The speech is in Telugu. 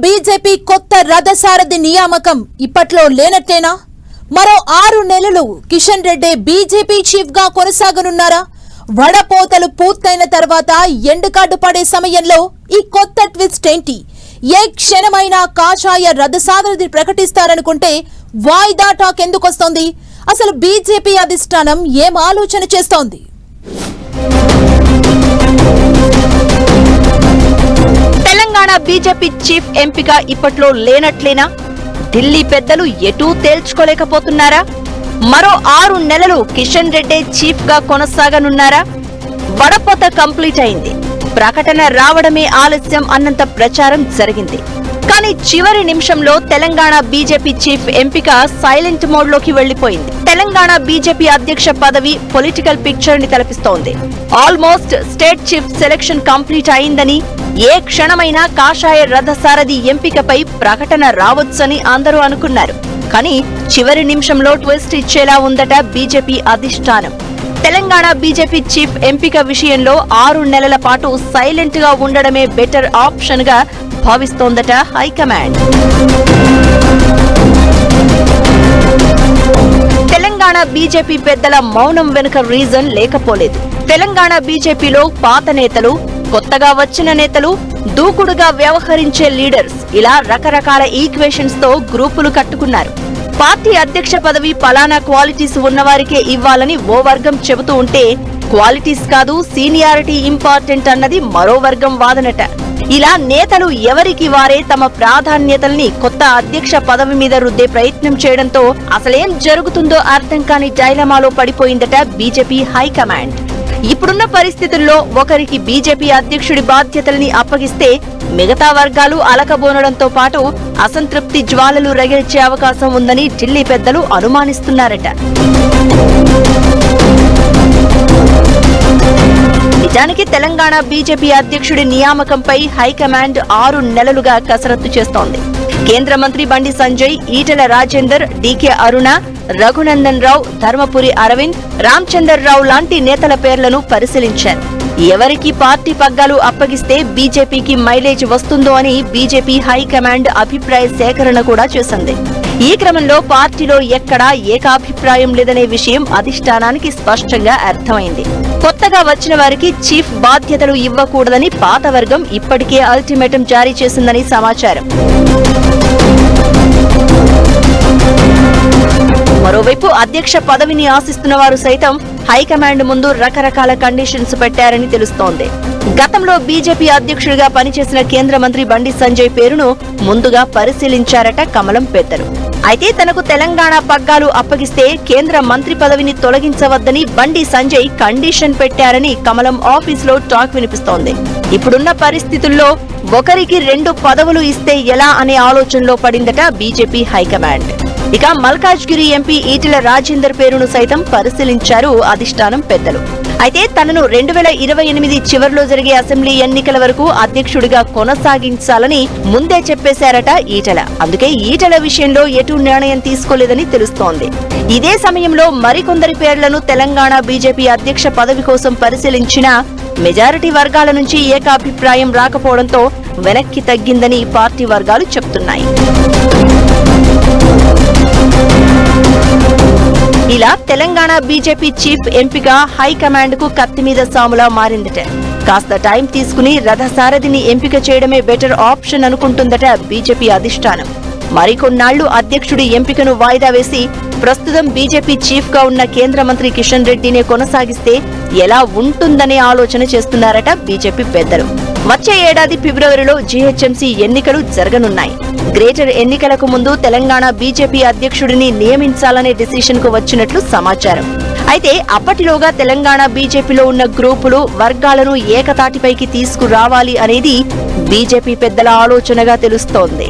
బీజేపీ కొత్త రథసారథి నియామకం ఇప్పట్లో లేనట్టేనా? మరో 6 నెలలు కిషన్ రెడ్డి బీజేపీ చీఫ్ గా కొనసాగనున్నారా? వడపోతలు పూర్తయిన తర్వాత ఎండుకాడు పడే సమయంలో ఈ కొత్త ట్విస్ట్ ఏంటి? ఏ క్షణమైనా కాషాయ రథసారథి ప్రకటిస్తారనుకుంటే వాయిదా టాక్ ఎందుకొస్తోంది? అసలు బీజేపీ అధిష్టానం ఏం ఆలోచన చేస్తోంది? తెలంగాణ బీజేపీ చీఫ్ ఎంపిక ఇప్పట్లో లేనట్లేనా? ఢిల్లీ పెద్దలు ఎటూ తేల్చుకోలేకపోతున్నారా? మరో 6 నెలలు కిషన్ రెడ్డి చీఫ్ గా కొనసాగనున్నారా? వడపోత కంప్లీట్ అయింది, ప్రకటన రావడమే ఆలస్యం అన్నంత ప్రచారం జరిగింది. కానీ చివరి నిమిషంలో తెలంగాణ బీజేపీ చీఫ్ ఎంపిక సైలెంట్ మోడ్ లోకి వెళ్లిపోయింది. తెలంగాణ బీజేపీ అధ్యక్ష పదవి పొలిటికల్ పిక్చర్ ని తలపిస్తోంది. Almost state chief selection complete అయిందని, ఏ క్షణమైనా కాషాయ రథసారథి ఎంపికపై ప్రకటన రావచ్చని అందరూ అనుకున్నారు. కానీ చివరి నిమిషంలో ట్విస్ట్ ఇచ్చేలా ఉందట బీజేపీ అధిష్టానం. తెలంగాణ బీజేపీ చీఫ్ ఎంపిక విషయంలో 6 నెలల పాటు సైలెంట్ గా ఉండడమే బెటర్ ఆప్షన్ గా భావిస్తోందట హైకమాండ్. తెలంగాణ బీజేపీ పెద్దల మౌనం వెనుక రీజన్ లేకపోలేదు. తెలంగాణ బీజేపీలో పాత నేతలు, కొత్తగా వచ్చిన నేతలు, దూకుడుగా వ్యవహరించే లీడర్స్, ఇలా రకరకాల ఈక్వేషన్స్ తో గ్రూపులు కట్టుకున్నారు. పార్టీ అధ్యక్ష పదవి పలానా క్వాలిటీస్ ఉన్నవారికే ఇవ్వాలని ఓ వర్గం చెబుతూ ఉంటే, క్వాలిటీస్ కాదు సీనియారిటీ ఇంపార్టెంట్ అన్నది మరో వర్గం వాదనట. ఇలా నేతలు ఎవరికి వారే తమ ప్రాధాన్యతల్ని కొత్త అధ్యక్ష పదవి మీద రుద్దే ప్రయత్నం చేయడంతో అసలేం జరుగుతుందో అర్థం కాని డైలమాలో పడిపోయిందట బీజేపీ హైకమాండ్. ఇప్పుడున్న పరిస్థితుల్లో ఒకరికి బీజేపీ అధ్యక్షుడి బాధ్యతల్ని అప్పగిస్తే మిగతా వర్గాలు అలకబోనడంతో పాటు అసంతృప్తి జ్వాలలు రగిల్చే అవకాశం ఉందని ఢిల్లీ పెద్దలు అనుమానిస్తున్నారట. నిజానికి తెలంగాణ బీజేపీ అధ్యక్షుడి నియామకంపై హైకమాండ్ 6 నెలలుగా కసరత్తు చేస్తోంది. కేంద్ర మంత్రి బండి సంజయ్, ఈటెల రాజేందర్, డీకే అరుణ, రఘునందన్ రావు, ధర్మపురి అరవింద్, రామచందర్ రావు లాంటి నేతల పేర్లను పరిశీలించారు. ఎవరికి పార్టీ పగ్గాలు అప్పగిస్తే బీజేపీకి మైలేజ్ వస్తుందో అని బీజేపీ హైకమాండ్ అభిప్రాయ సేకరణ కూడా చేసింది. ఈ క్రమంలో పార్టీలో ఎక్కడా ఏకాభిప్రాయం లేదనే విషయం అధిష్టానానికి స్పష్టంగా అర్థమైంది. కొత్తగా వచ్చిన వారికి చీఫ్ బాధ్యతలు ఇవ్వకూడదని పాత వర్గం ఇప్పటికే అల్టిమేటం జారీ చేసిందని సమాచారం. మరోవైపు అధ్యక్ష పదవిని ఆశిస్తున్న వారు సైతం హైకమాండ్ ముందు రకరకాల కండిషన్స్ పెట్టారని తెలుస్తోంది. గతంలో బీజేపీ అధ్యక్షుడిగా పనిచేసిన కేంద్ర మంత్రి బండి సంజయ్ పేరును ముందుగా పరిశీలించారట కమలం పెద్దలు. అయితే తనకు తెలంగాణ పగ్గాలు అప్పగిస్తే కేంద్ర మంత్రి పదవిని తొలగించవద్దని బండి సంజయ్ కండిషన్ పెట్టారని కమలం ఆఫీసులో టాక్ వినిపిస్తోంది. ఇప్పుడున్న పరిస్థితుల్లో ఒకరికి 2 పదవులు ఇస్తే ఎలా అనే ఆలోచనలో పడిందట బీజేపీ హైకమాండ్. ఇక మల్కాజ్గిరి ఎంపీ ఈటెల రాజేందర్ పేరును సైతం పరిశీలించారు అధిష్టానం పెద్దలు. అయితే తనను 2028 చివరిలో జరిగే అసెంబ్లీ ఎన్నికల వరకు అధ్యక్షుడిగా కొనసాగించాలని ముందే చెప్పేశారట ఈటెల. అందుకే ఈటెల విషయంలో ఎటు నిర్ణయం తీసుకోలేదని తెలుస్తోంది. ఇదే సమయంలో మరికొందరి పేర్లను తెలంగాణ బీజేపీ అధ్యక్ష పదవి కోసం పరిశీలించినా మెజారిటీ వర్గాల నుంచి ఏకాభిప్రాయం రాకపోవడంతో వెనక్కి తగ్గిందని పార్టీ వర్గాలు చెప్తున్నాయి. ఇలా తెలంగాణ బీజేపీ చీఫ్ ఎంపిక హైకమాండ్ కు కత్తి మీద సాములా మారిందట. కాస్త టైం తీసుకుని రథసారథిని ఎంపిక చేయడమే బెటర్ ఆప్షన్ అనుకుంటుందట బీజేపీ అధిష్టానం. మరికొన్నాళ్లు అధ్యక్షుడి ఎంపికను వాయిదా వేసి ప్రస్తుతం బీజేపీ చీఫ్ గా ఉన్న కేంద్ర మంత్రి కిషన్ రెడ్డినే కొనసాగిస్తే ఎలా ఉంటుందనే ఆలోచన చేస్తున్నారట బీజేపీ పెద్దలు. వచ్చే ఏడాది ఫిబ్రవరిలో జీహెచ్ఎంసీ ఎన్నికలు జరగనున్నాయి. గ్రేటర్ ఎన్నికలకు ముందు తెలంగాణ బీజేపీ అధ్యక్షుడిని నియమించాలనే డిసిషన్ కు వచ్చినట్లు సమాచారం. అయితే అప్పటిలోగా తెలంగాణ బీజేపీలో ఉన్న గ్రూపులు, వర్గాలను ఏకతాటిపైకి తీసుకురావాలి అనేది బీజేపీ పెద్దల ఆలోచనగా తెలుస్తోంది.